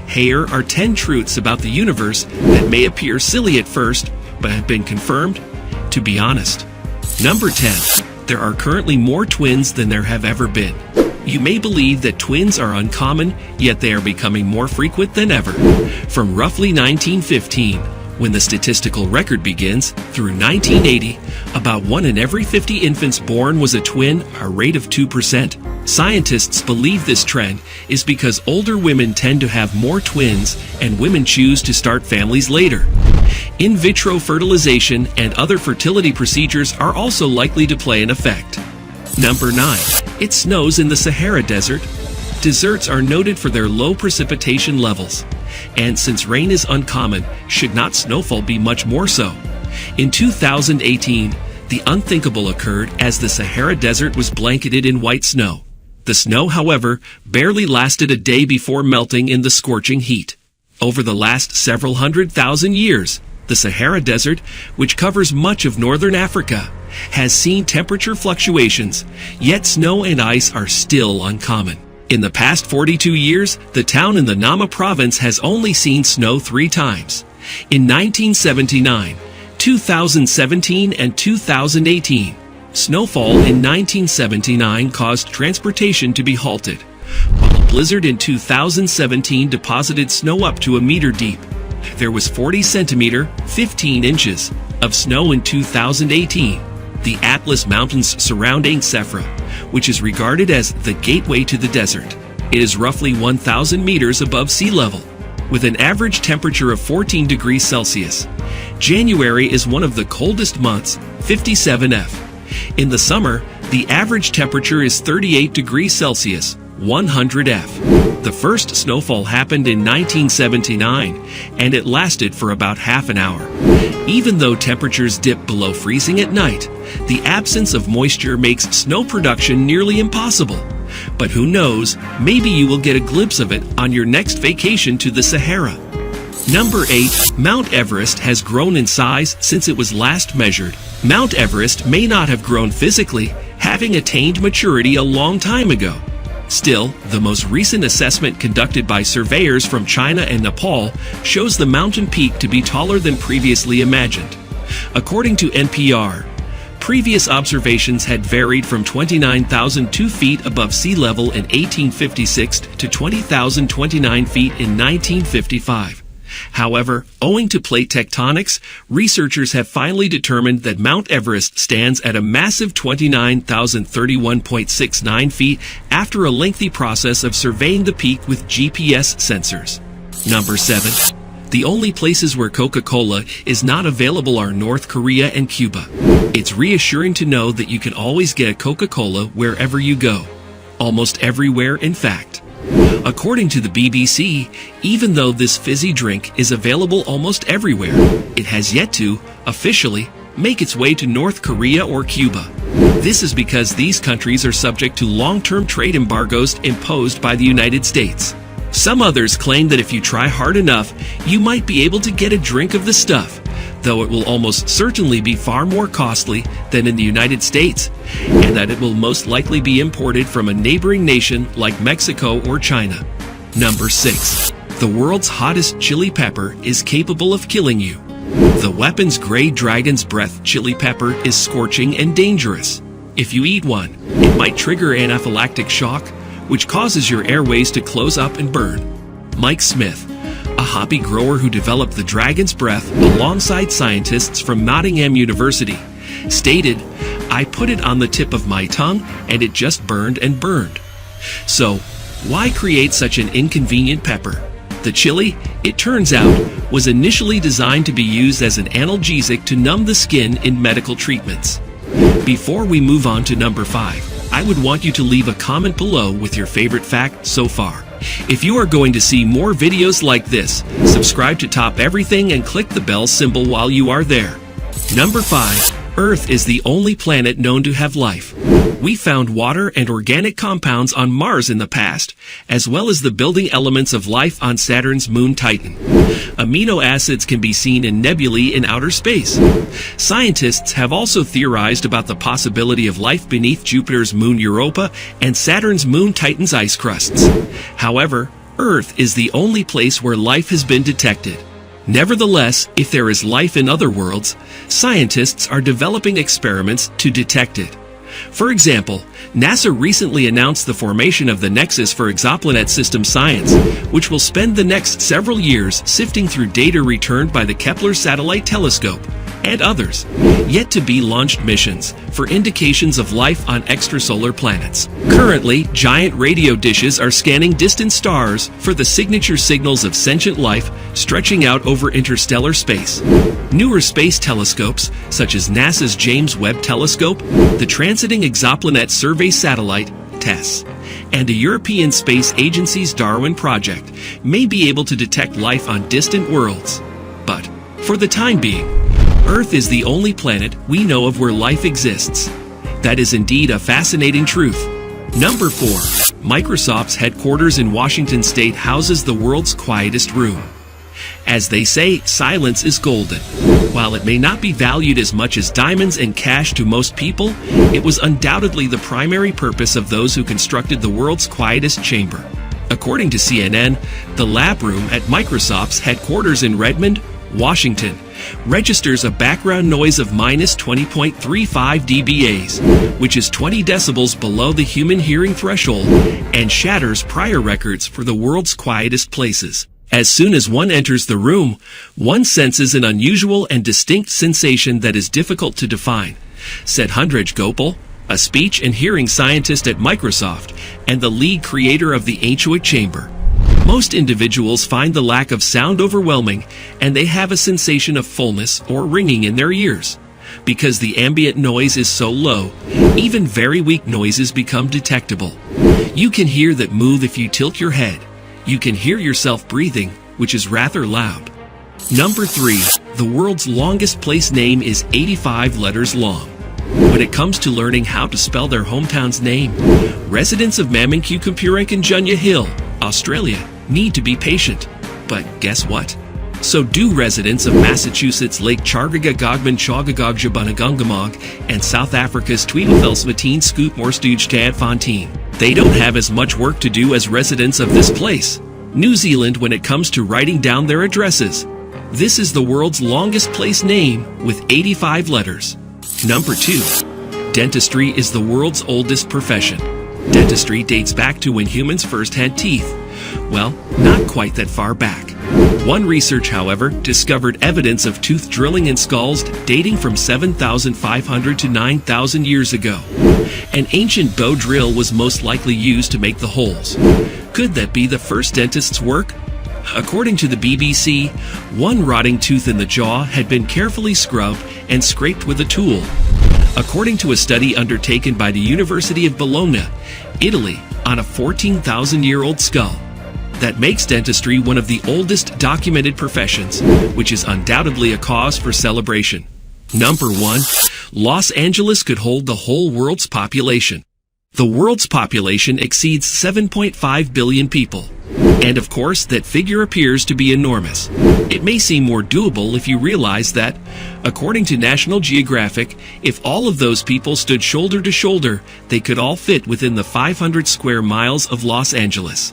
Here are 10 truths about the universe that may appear silly at first, but have been confirmed to be honest. Number 10. There are currently more twins than there have ever been. You may believe that twins are uncommon, yet they are becoming more frequent than ever. From roughly 1915, when the statistical record begins, through 1980, about 1 in every 50 infants born was a twin, a rate of 2%. Scientists believe this trend is because older women tend to have more twins and women choose to start families later. In vitro fertilization and other fertility procedures are also likely to play an effect. Number 9. It snows in the Sahara Desert. Deserts are noted for their low precipitation levels, and since rain is uncommon, should not snowfall be much more so. In 2018, the unthinkable occurred as the Sahara Desert was blanketed in white snow. The snow, however, barely lasted a day before melting in the scorching heat. Over the last several 100,000 years, the Sahara Desert, which covers much of northern Africa, has seen temperature fluctuations, yet snow and ice are still uncommon. In the past 42 years, the town in the Nama province has only seen snow 3 times. In 1979, 2017, and 2018. Snowfall in 1979 caused transportation to be halted, while a blizzard in 2017 deposited snow up to a meter deep. There was 40 centimeter, 15 inches, of snow in 2018. The Atlas Mountains surrounding Sahara, which is regarded as the gateway to the desert. It is roughly 1,000 meters above sea level, with an average temperature of 14 degrees Celsius. January is one of the coldest months, 57 F. In the summer, the average temperature is 38 degrees Celsius, 100 F. The first snowfall happened in 1979, and it lasted for about half an hour. Even though temperatures dip below freezing at night, the absence of moisture makes snow production nearly impossible. But who knows, maybe you will get a glimpse of it on your next vacation to the Sahara. Number 8. Mount Everest has grown in size since it was last measured. Mount Everest may not have grown physically, having attained maturity a long time ago. Still, the most recent assessment conducted by surveyors from China and Nepal shows the mountain peak to be taller than previously imagined. According to NPR, previous observations had varied from 29,002 feet above sea level in 1856 to 20,029 feet in 1955. However, owing to plate tectonics, researchers have finally determined that Mount Everest stands at a massive 29,031.69 feet after a lengthy process of surveying the peak with GPS sensors. Number 7. The only places where Coca-Cola is not available are North Korea and Cuba. It's reassuring to know that you can always get a Coca-Cola wherever you go. Almost everywhere, in fact. According to the BBC, even though this fizzy drink is available almost everywhere, it has yet to, officially, make its way to North Korea or Cuba. This is because these countries are subject to long-term trade embargoes imposed by the United States. Some others claim that if you try hard enough, you might be able to get a drink of the stuff, though it will almost certainly be far more costly than in the United States, and that it will most likely be imported from a neighboring nation like Mexico or China. Number 6. The world's hottest chili pepper is capable of killing you. The weapon's gray dragon's breath chili pepper is scorching and dangerous. If you eat one, it might trigger anaphylactic shock, which causes your airways to close up and burn. Mike Smith, a hobby grower who developed the dragon's breath alongside scientists from Nottingham University, stated, "I put it on the tip of my tongue and it just burned and burned." So, why create such an inconvenient pepper? The chili, it turns out, was initially designed to be used as an analgesic to numb the skin in medical treatments. Before we move on to number 5, I would want you to leave a comment below with your favorite fact so far. If you are going to see more videos like this, subscribe to Top Everything and click the bell symbol while you are there. Number 5. Earth is the only planet known to have life. We found water and organic compounds on Mars in the past, as well as the building elements of life on Saturn's moon Titan. Amino acids can be seen in nebulae in outer space. Scientists have also theorized about the possibility of life beneath Jupiter's moon Europa and Saturn's moon Titan's ice crusts. However, Earth is the only place where life has been detected. Nevertheless, if there is life in other worlds, scientists are developing experiments to detect it. For example, NASA recently announced the formation of the Nexus for Exoplanet System Science, which will spend the next several years sifting through data returned by the Kepler Satellite Telescope and others, yet to be launched missions for indications of life on extrasolar planets. Currently, giant radio dishes are scanning distant stars for the signature signals of sentient life stretching out over interstellar space. Newer space telescopes, such as NASA's James Webb Telescope, the Transiting Exoplanet Survey Satellite, TESS, and the European Space Agency's Darwin project, may be able to detect life on distant worlds. But, for the time being, Earth is the only planet we know of where life exists. That is indeed a fascinating truth. Number 4. Microsoft's headquarters in Washington State houses the world's quietest room. As they say, silence is golden. While it may not be valued as much as diamonds and cash to most people, it was undoubtedly the primary purpose of those who constructed the world's quietest chamber. According to CNN, the lab room at Microsoft's headquarters in Redmond, Washington, registers a background noise of minus 20.35 dBAs, which is 20 decibels below the human hearing threshold, and shatters prior records for the world's quietest places. As soon as one enters the room, one senses an unusual and distinct sensation that is difficult to define, said Hundraj Gopal, a speech and hearing scientist at Microsoft and the lead creator of the Ancient Chamber. Most individuals find the lack of sound overwhelming, and they have a sensation of fullness or ringing in their ears. Because the ambient noise is so low, even very weak noises become detectable. You can hear that move if you tilt your head. You can hear yourself breathing, which is rather loud. Number 3. The world's longest place name is 85 letters long. When it comes to learning how to spell their hometown's name, residents of Maminkukumpurak and Junya Hill, Australia, need to be patient. But guess what? So do residents of Massachusetts' Lake Chargagagogman Chogagogjabunagungamog and South Africa's Tweedledelsmatine Scootmorstujtadfontein. They don't have as much work to do as residents of this place, New Zealand, when it comes to writing down their addresses. This is the world's longest place name with 85 letters. Number 2. Dentistry is the world's oldest profession. Dentistry dates back to when humans first had teeth. Well, not quite that far back. One research, however, discovered evidence of tooth drilling in skulls dating from 7,500 to 9,000 years ago. An ancient bow drill was most likely used to make the holes. Could that be the first dentist's work? According to the BBC, one rotting tooth in the jaw had been carefully scrubbed and scraped with a tool. According to a study undertaken by the University of Bologna, Italy, on a 14,000-year-old skull. That makes dentistry one of the oldest documented professions, which is undoubtedly a cause for celebration. Number 1. Los Angeles could hold the whole world's population. The world's population exceeds 7.5 billion people. And of course, that figure appears to be enormous. It may seem more doable if you realize that, according to National Geographic, if all of those people stood shoulder to shoulder, they could all fit within the 500 square miles of Los Angeles.